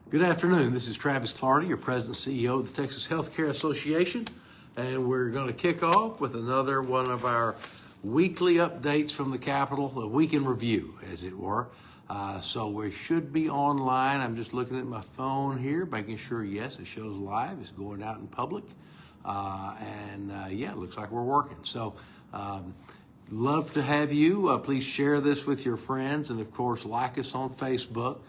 Good afternoon. This is Travis Clardy, your President and CEO of the Texas Healthcare Association, and we're going to kick off with another one of our weekly updates from the Capitol, a week in review, as it were. So we should be online. I'm just looking at my phone here, making sure, yes, it shows live. It's going out in public. Yeah, it looks like we're working. So love to have you. Please share this with your friends, and of course, like us on Facebook.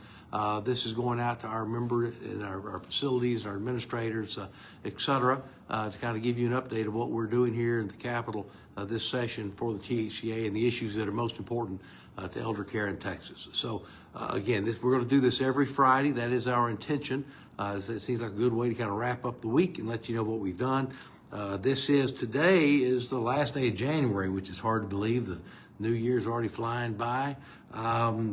This is going out to our members in our facilities, our administrators, et cetera, to kind of give you an update of what we're doing here in the Capitol this session for the THCA and the issues that are most important to elder care in Texas. So again, we're going to do this every Friday. That is our intention. It seems like a good way to kind of wrap up the week and let you know what we've done. Today is the last day of January, which is hard to believe. The New Year's already flying by.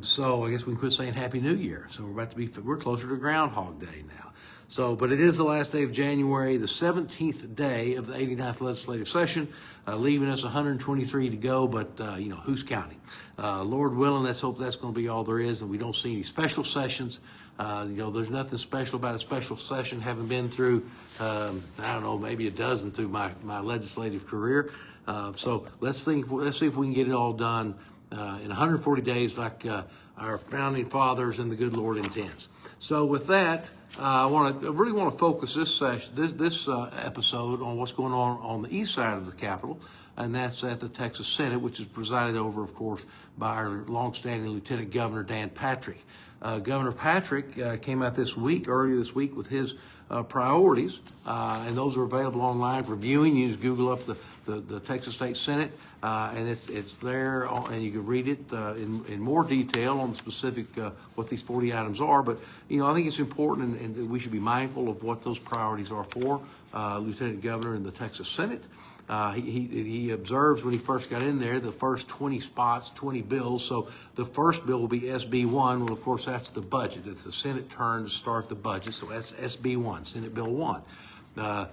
So I guess we can quit saying Happy New Year. So we're closer to Groundhog Day now. So, but it is the last day of January, the 17th day of the 89th legislative session, leaving us 123 to go, but, who's counting? Lord willing, let's hope that's going to be all there is, and we don't see any special sessions. There's nothing special about a special session, having been through, maybe a dozen through my legislative career. So let's see if we can get it all done in 140 days like our founding fathers and the good Lord intends. So with that, I really want to focus this episode on what's going on the east side of the Capitol, and that's at the Texas Senate, which is presided over, of course, by our longstanding Lieutenant Governor Dan Patrick. Governor Patrick came out earlier this week with his priorities, and those are available online for viewing. You just Google up the Texas State Senate, and it's there, and you can read it in more detail on the specific what these 40 items are. But I think it's important, and we should be mindful of what those priorities are for Lieutenant Governor in the Texas Senate. He observes when he first got in there the first 20 spots, 20 bills. So the first bill will be SB 1. Well, of course, that's the budget. It's the Senate turn to start the budget. So that's SB 1, Senate Bill 1. The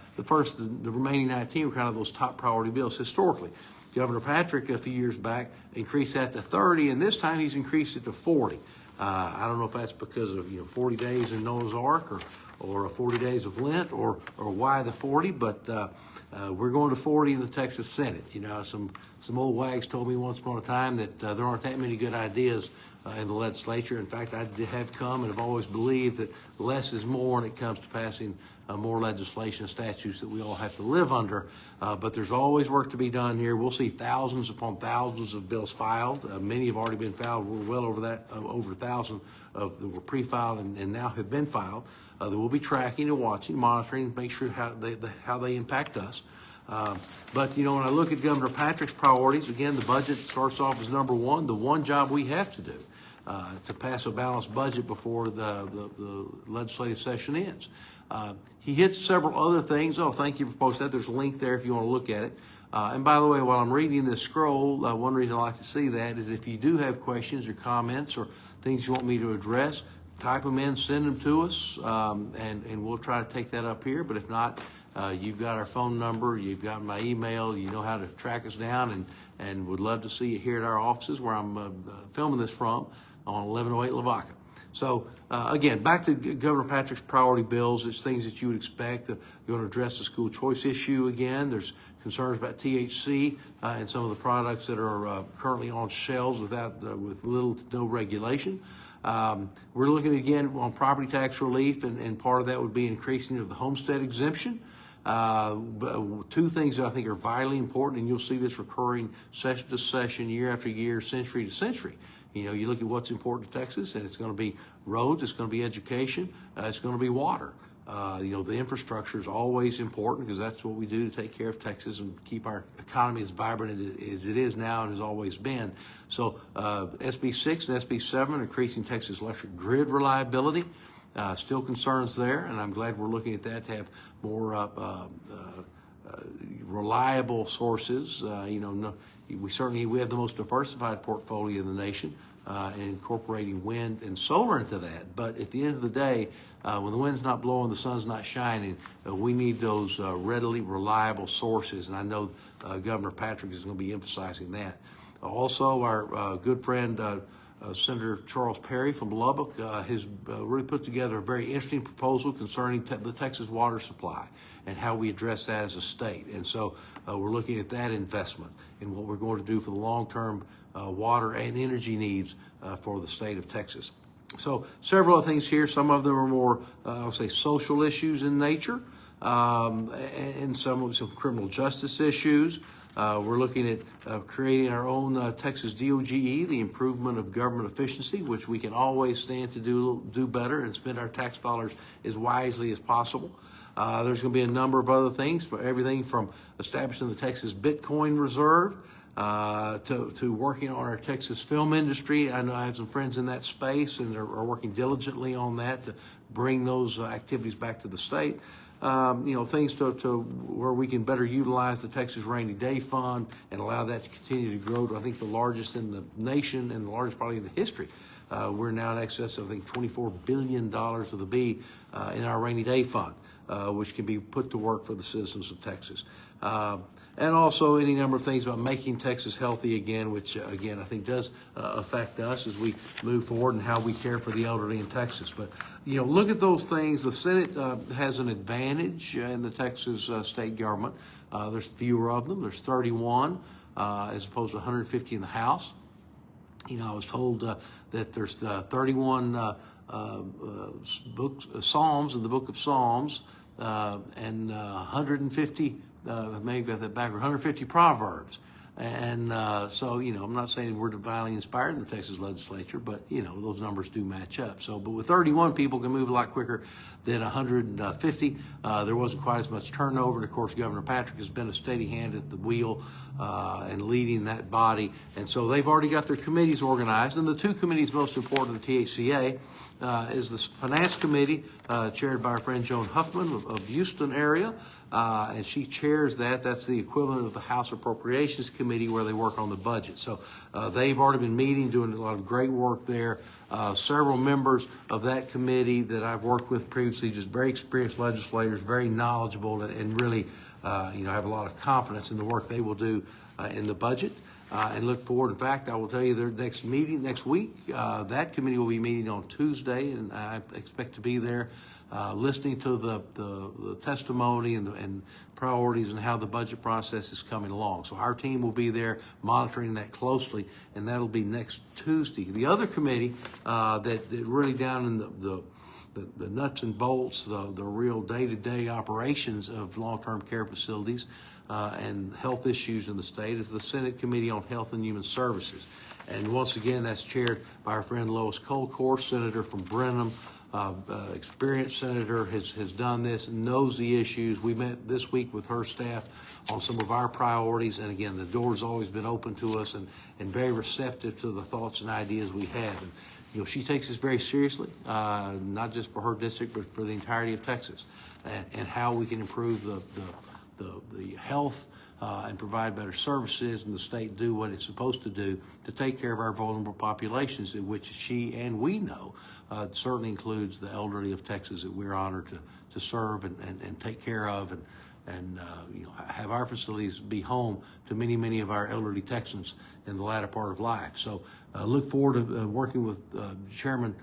remaining 19 were kind of those top priority bills historically. Governor Patrick, a few years back, increased that to 30, and this time he's increased it to 40. I don't know if that's because of 40 days in Noah's Ark or 40 days of Lent or why the 40, but we're going to 40 in the Texas Senate. Some old wags told me once upon a time that there aren't that many good ideas in the legislature. In fact, I have come and have always believed that less is more when it comes to passing more legislation and statutes that we all have to live under. But there's always work to be done here. We'll see thousands upon thousands of bills filed. Many have already been filed. We're well over that, over 1,000 that were pre-filed and now have been filed. That we'll be tracking and watching, monitoring, make sure how they impact us. But when I look at Governor Patrick's priorities, again, the budget starts off as number one, the one job we have to do to pass a balanced budget before the legislative session ends. He hits several other things. Oh, thank you for posting that. There's a link there if you want to look at it. And by the way, while I'm reading this scroll, one reason I like to see that is if you do have questions or comments or things you want me to address, type them in, send them to us, and we'll try to take that up here. But if not, you've got our phone number, you've got my email, you know how to track us down, and would love to see you here at our offices where I'm filming this from on 1108 Lavaca. So again, back to Governor Patrick's priority bills. It's things that you would expect. You're going to address the school choice issue again. There's concerns about THC and some of the products that are currently on shelves with little to no regulation. We're looking again on property tax relief, and part of that would be increasing of the homestead exemption. Two things that I think are vitally important, and you'll see this recurring session to session, year after year, century to century. You look at what's important to Texas, and it's going to be roads, it's going to be education, it's going to be water. The infrastructure is always important because that's what we do to take care of Texas and keep our economy as vibrant as it is now and has always been. So SB 6 and SB 7, increasing Texas electric grid reliability. Still concerns there, and I'm glad we're looking at that to have more reliable sources. We have the most diversified portfolio in the nation, and incorporating wind and solar into that. But at the end of the day, when the wind's not blowing, the sun's not shining, we need those readily reliable sources, and I know Governor Patrick is going to be emphasizing that. Also, our good friend Senator Charles Perry from Lubbock has really put together a very interesting proposal concerning the Texas water supply and how we address that as a state. And so we're looking at that investment and what we're going to do for the long-term water and energy needs for the state of Texas. So several other things here. Some of them are more, I'll say, social issues in nature, and some criminal justice issues. We're looking at creating our own Texas DOGE, the improvement of government efficiency, which we can always stand to do better and spend our tax dollars as wisely as possible. There's going to be a number of other things, for everything from establishing the Texas Bitcoin Reserve to working on our Texas film industry. I know I have some friends in that space and are working diligently on that to bring those activities back to the state. Things to where we can better utilize the Texas Rainy Day Fund and allow that to continue to grow to, I think, the largest in the nation and the largest probably in the history. We're now in excess of, I think, $24 billion of the B in our Rainy Day Fund, which can be put to work for the citizens of Texas. And also any number of things about making Texas healthy again, which, again, I think does affect us as we move forward and how we care for the elderly in Texas. But, look at those things. The Senate has an advantage in the Texas state government. There's fewer of them. There's 31 as opposed to 150 in the House. I was told that there's 31 Psalms in the book of Psalms and 150 maybe got that backwards, 150 Proverbs. And so, I'm not saying we're divinely inspired in the Texas legislature, but, those numbers do match up. So, but with 31 people can move a lot quicker than 150. There wasn't quite as much turnover. And of course, Governor Patrick has been a steady hand at the wheel and leading that body. And so they've already got their committees organized. And the two committees most important to the THCA is the Finance Committee, chaired by our friend Joan Huffman of Houston area. And she chairs that. That's the equivalent of the House Appropriations Committee where they work on the budget. So they've already been meeting, doing a lot of great work there. Several members of that committee that I've worked with previously, just very experienced legislators, very knowledgeable, and really, have a lot of confidence in the work they will do in the budget. And look forward. In fact, I will tell you their next meeting next week. That committee will be meeting on Tuesday, and I expect to be there listening to the testimony and priorities and how the budget process is coming along. So our team will be there monitoring that closely, and that'll be next Tuesday. The other committee that really down in the nuts and bolts, the real day-to-day operations of long-term care facilities and health issues in the state is the Senate Committee on Health and Human Services. And once again, that's chaired by our friend Lois Colcourse, senator from Brenham. Experienced senator, has done this and knows the issues. We met this week with her staff on some of our priorities. And again, the door's always been open to us and very receptive to the thoughts and ideas we have. And, she takes this very seriously, not just for her district, but for the entirety of Texas, and how we can improve the health and provide better services, and the state do what it's supposed to do to take care of our vulnerable populations, in which she and we know certainly includes the elderly of Texas that we're honored to serve and take care of and have our facilities be home to many of our elderly Texans in the latter part of life. So look forward to working with Chairman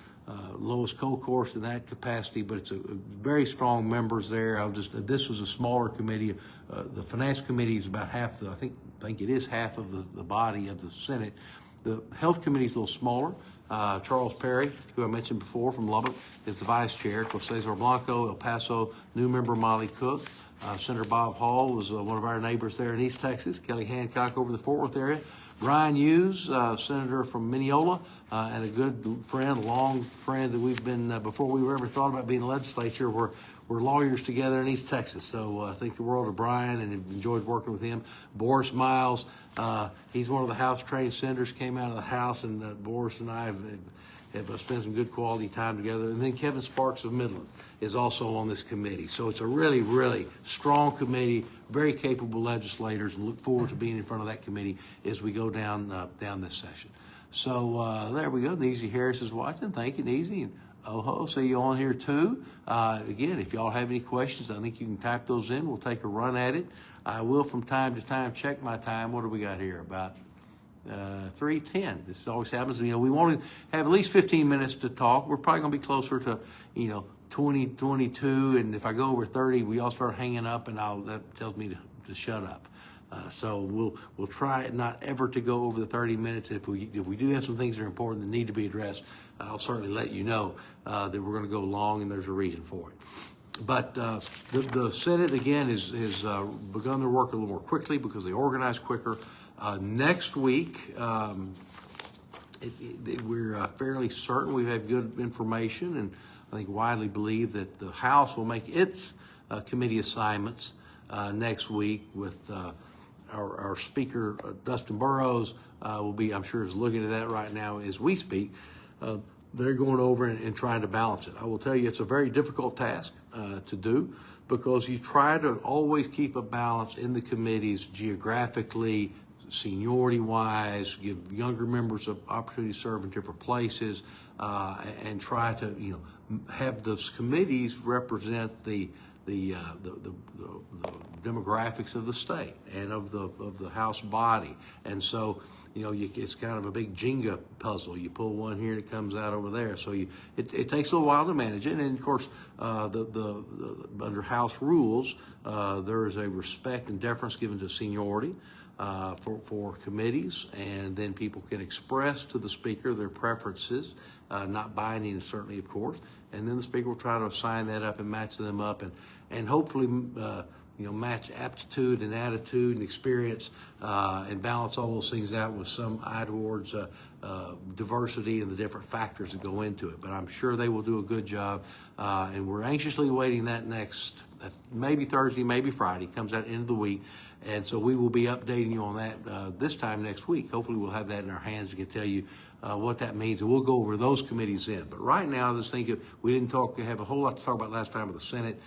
Lois Colcourse in that capacity, but it's a very strong members there. This was a smaller committee. The Finance Committee is about half I think it is half of the body of the Senate. The Health Committee is a little smaller. Charles Perry, who I mentioned before from Lubbock, is the vice chair. Of course, Cesar Blanco, El Paso, new member Molly Cook. Senator Bob Hall was one of our neighbors there in East Texas. Kelly Hancock over the Fort Worth area. Brian Hughes, senator from Mineola, and a good friend, a long friend that we've been, before we ever thought about being in the legislature, we're lawyers together in East Texas. So I think the world of Brian and enjoyed working with him. Boris Miles, he's one of the House-trained senators, came out of the House, and Boris and I have spent some good quality time together. And then Kevin Sparks of Midland is also on this committee. So it's a really, really strong committee, very capable legislators, and look forward to being in front of that committee as we go down this session. So there we go. Neezy Harris is watching. Thank you, Neezy. And Oho, see you on here too. Again, if y'all have any questions, I think you can type those in. We'll take a run at it. I will from time to time check my time. What do we got here? About 3:10. This always happens. We want to have at least 15 minutes to talk. We're probably going to be closer to 20, 22, and if I go over 30, we all start hanging up, and that tells me to shut up. So we'll try not ever to go over the 30 minutes. If we do have some things that are important that need to be addressed, I'll certainly let you know that we're going to go long, and there's a reason for it. But the Senate, again, has begun their work a little more quickly because they organize quicker. Next week, we're fairly certain we have good information, and I think widely believe that the House will make its committee assignments next week with our Speaker, Dustin Burrows, will be, I'm sure, is looking at that right now as we speak. They're going over and trying to balance it. I will tell you, it's a very difficult task to do because you try to always keep a balance in the committees geographically, seniority-wise, give younger members an opportunity to serve in different places, and try to have those committees represent the demographics of the state and of the House body. And so it's kind of a big Jenga puzzle. You pull one here and it comes out over there. So it takes a little while to manage it. And of course, under House rules, there is a respect and deference given to seniority for committees, and then people can express to the Speaker their preferences, not binding certainly, of course. And then the Speaker will try to assign that up and match them up, and hopefully match aptitude and attitude and experience, and balance all those things out with some eye towards diversity and the different factors that go into it. But I'm sure they will do a good job, and we're anxiously awaiting that next, maybe Thursday, maybe Friday, comes out end of the week. And so we will be updating you on that this time next week. Hopefully we'll have that in our hands to tell you what that means, and we'll go over those committees in. But right now, I was thinking we didn't have a whole lot to talk about last time with the Senate.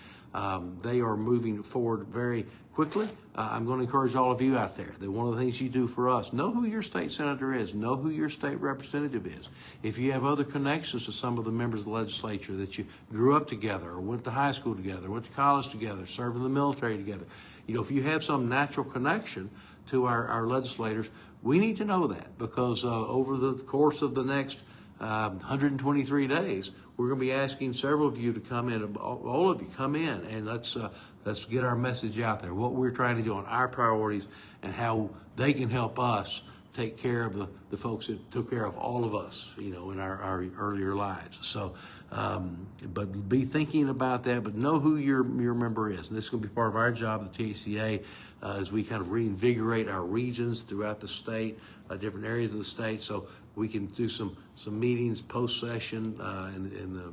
They are moving forward very quickly. I'm going to encourage all of you out there that one of the things you do for us, know who your state senator is, know who your state representative is. If you have other connections to some of the members of the legislature that you grew up together or went to high school together, went to college together, served in the military together, if you have some natural connection to our legislators, we need to know that, because over the course of the next 123 days, we're going to be asking several of you to come in. All of you come in, and let's get our message out there, what we're trying to do on our priorities and how they can help us take care of the folks that took care of all of us, in our earlier lives. So, but be thinking about that, but know who your member is. And this is going to be part of our job, the THCA, as we kind of reinvigorate our regions throughout the state, different areas of the state, so we can do some meetings post-session in the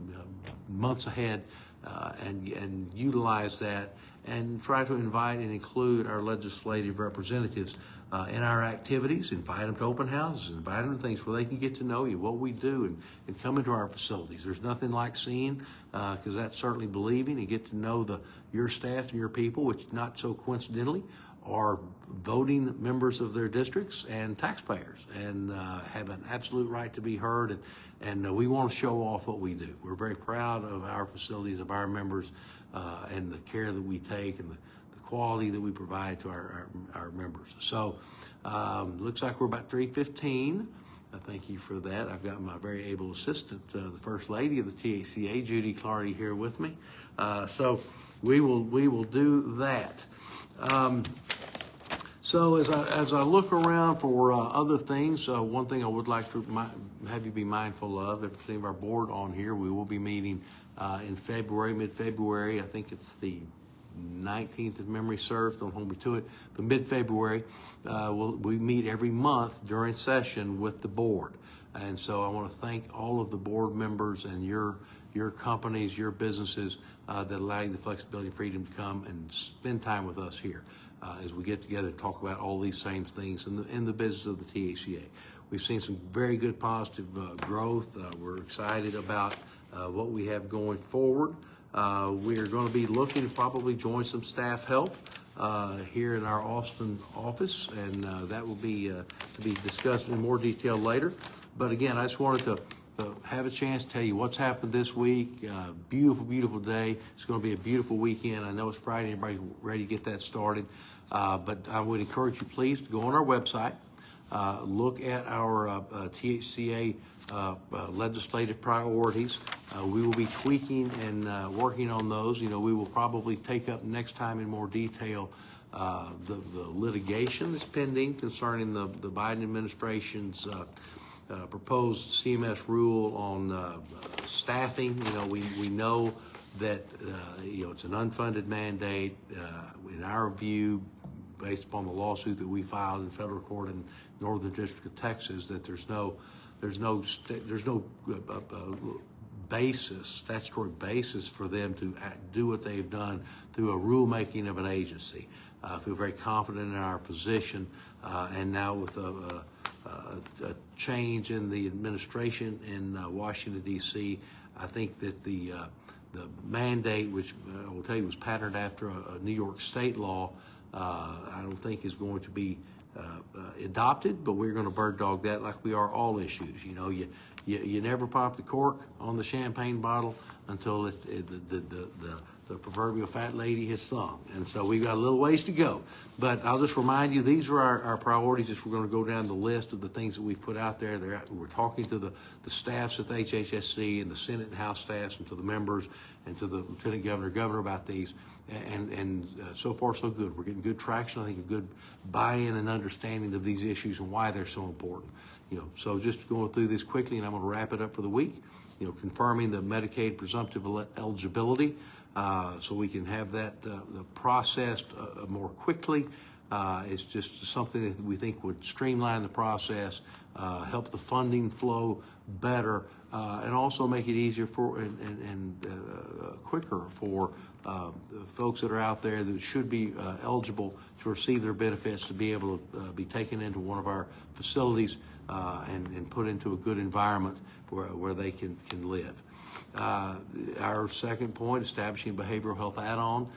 months ahead, and utilize that and try to invite and include our legislative representatives in our activities. Invite them to open houses, invite them to things where they can get to know you, what we do, and come into our facilities. There's nothing like seeing, because that's certainly believing, and get to know your staff and your people, which not so coincidentally are voting members of their districts and taxpayers, and have an absolute right to be heard, and we want to show off what we do. We're very proud of our facilities, of our members, and the care that we take, and the quality that we provide to our members. So looks like we're about 3:15. Thank you for that. I've got my very able assistant, the First Lady of the THCA, Judy Clardy, here with me. So we will do that. So as I look around for other things, one thing I would like to have you be mindful of, if any of our board on here, we will be meeting in February, mid-February. I think it's the 19th, if memory serves, don't hold me to it, but mid-February, we meet every month during session with the board. And so I want to thank all of the board members and your companies, your businesses that allow you the flexibility and freedom to come and spend time with us here as we get together and talk about all these same things in the business of the THCA. We've seen some very good positive growth. We're excited about what we have going forward. We are going to be looking to probably join some staff help here in our Austin office, and that will be to be discussed in more detail later. But again, I just wanted to have a chance to tell you what's happened this week. Beautiful, beautiful day. It's going to be a beautiful weekend. I know it's Friday. Everybody's ready to get that started. But I would encourage you, please, to go on our website. look at our THCA legislative priorities. We will be tweaking and working on those. You know, we will probably take up next time in more detail the litigation that's pending concerning the Biden administration's proposed CMS rule on staffing. You know, we know that you know, it's an unfunded mandate. In our view, based upon the lawsuit that we filed in federal court in Northern District of Texas, that there's no basis, statutory basis for them to do what they've done through a rulemaking of an agency. I feel very confident in our position, and now with a change in the administration in Washington, D.C., I think that the mandate, which I will tell you was patterned after a New York state law, I don't think is going to be adopted, but we're going to bird dog that like we are all issues. You know, you never pop the cork on the champagne bottle until the proverbial fat lady has sung. And so we've got a little ways to go. But I'll just remind you, these are our priorities as we're going to go down the list of the things that we've put out there. We're talking to the staffs at the HHSC and the Senate and House staffs and to the members and to the Lieutenant Governor about these. And so far, so good. We're getting good traction. I think a good buy-in and understanding of these issues and why they're so important. You know, so just going through this quickly, and I'm going to wrap it up for the week. You know, confirming the Medicaid presumptive eligibility, so we can have that processed more quickly. It's just something that we think would streamline the process, help the funding flow better, and also make it easier for and quicker for folks that are out there that should be eligible to receive their benefits to be able to be taken into one of our facilities and put into a good environment where they can live. Our second point, establishing a behavioral health add-on.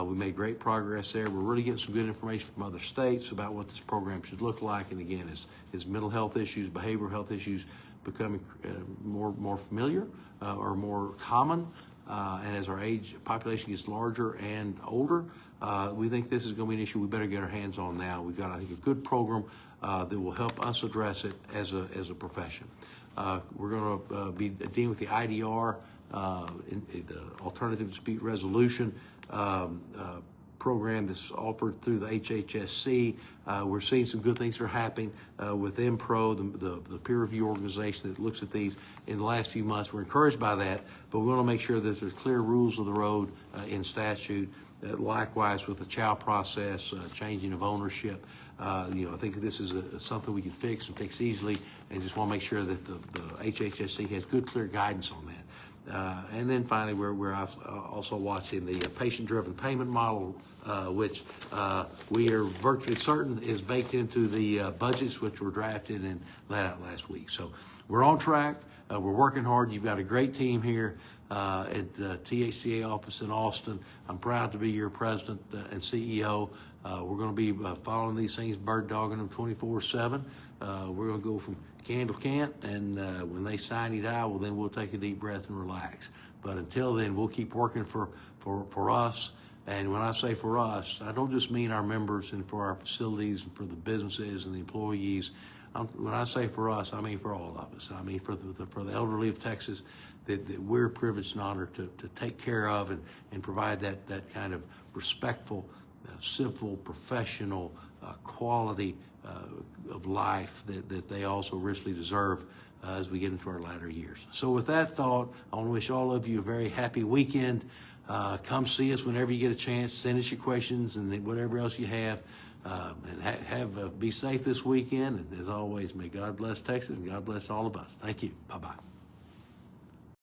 We made great progress there. We're really getting some good information from other states about what this program should look like. And again, as mental health issues, behavioral health issues becoming more familiar or more common, and as our population gets larger and older, we think this is going to be an issue we better get our hands on now. We've got, I think, a good program that will help us address it as a profession. We're going to be dealing with the IDR, the Alternative Dispute Resolution program that's offered through the HHSC. We're seeing some good things are happening with MPRO, the peer review organization that looks at these in the last few months. We're encouraged by that, but we want to make sure that there's clear rules of the road in statute. Likewise with the child process, changing of ownership. You know, I think this is something we can fix and fix easily, and just want to make sure that the HHSC has good, clear guidance on that. And then finally, we're also watching the patient-driven payment model, which we are virtually certain is baked into the budgets which were drafted and let out last week. So we're on track. We're working hard. You've got a great team here at the THCA office in Austin. I'm proud to be your president and CEO. We're going to be following these things, bird dogging them 24/7. We're going to go from can to can't, and when they sign it out, well, then we'll take a deep breath and relax. But until then, we'll keep working for us. And when I say for us, I don't just mean our members and for our facilities and for the businesses and the employees. When I say for us, I mean for all of us. I mean for the elderly of Texas that we're privileged and honored to take care of and provide that kind of respectful, civil, professional quality of life that they also richly deserve as we get into our latter years. So with that thought, I want to wish all of you a very happy weekend. Come see us whenever you get a chance. Send us your questions and whatever else you have. And be safe this weekend. And as always, may God bless Texas and God bless all of us. Thank you. Bye-bye.